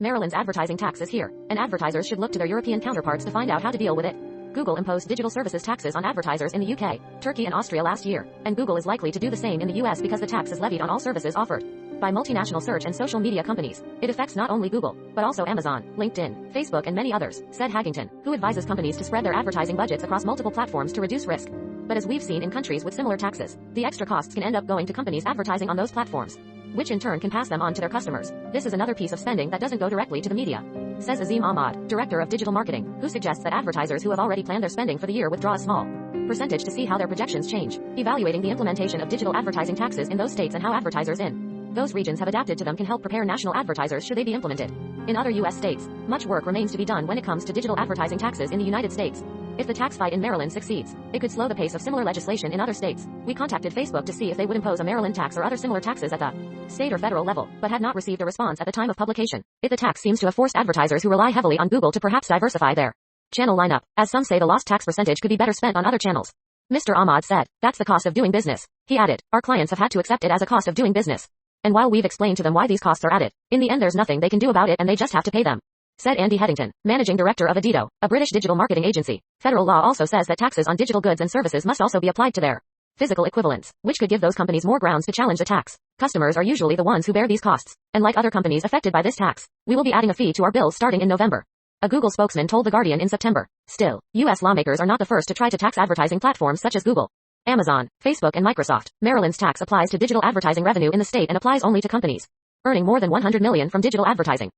Maryland's advertising tax is here, and advertisers should look to their European counterparts to find out how to deal with it. Google imposed digital services taxes on advertisers in the UK, Turkey and Austria last year, and Google is likely to do the same in the US because the tax is levied on all services offered by multinational search and social media companies. It affects not only Google, but also Amazon, LinkedIn, Facebook and many others, said Haggington, who advises companies to spread their advertising budgets across multiple platforms to reduce risk. But as we've seen in countries with similar taxes, the extra costs can end up going to companies advertising on those platforms, which in turn can pass them on to their customers. This is another piece of spending that doesn't go directly to the media, says Azim Ahmad, director of digital marketing, who suggests that advertisers who have already planned their spending for the year withdraw a small percentage to see how their projections change, evaluating the implementation of digital advertising taxes in those states and how advertisers in those regions have adapted to them can help prepare national advertisers should they be implemented. In other U.S. states, much work remains to be done when it comes to digital advertising taxes in the United States. If the tax fight in Maryland succeeds, it could slow the pace of similar legislation in other states. We contacted Facebook to see if they would impose a Maryland tax or other similar taxes at the state or federal level, but had not received a response at the time of publication. The tax seems to have forced advertisers who rely heavily on Google to perhaps diversify their channel lineup, as some say the lost tax percentage could be better spent on other channels. Mr. Ahmad said, "That's the cost of doing business." He added, "Our clients have had to accept it as a cost of doing business. And while we've explained to them why these costs are added, in the end there's nothing they can do about it and they just have to pay them," said Andy Headington, managing director of Adido, a British digital marketing agency. Federal law also says that taxes on digital goods and services must also be applied to their physical equivalents, which could give those companies more grounds to challenge the tax. Customers are usually the ones who bear these costs, and like other companies affected by this tax, we will be adding a fee to our bills starting in November, a Google spokesman told The Guardian in September. Still, U.S. lawmakers are not the first to try to tax advertising platforms such as Google, Amazon, Facebook and Microsoft. Maryland's tax applies to digital advertising revenue in the state and applies only to companies earning more than $100 million from digital advertising.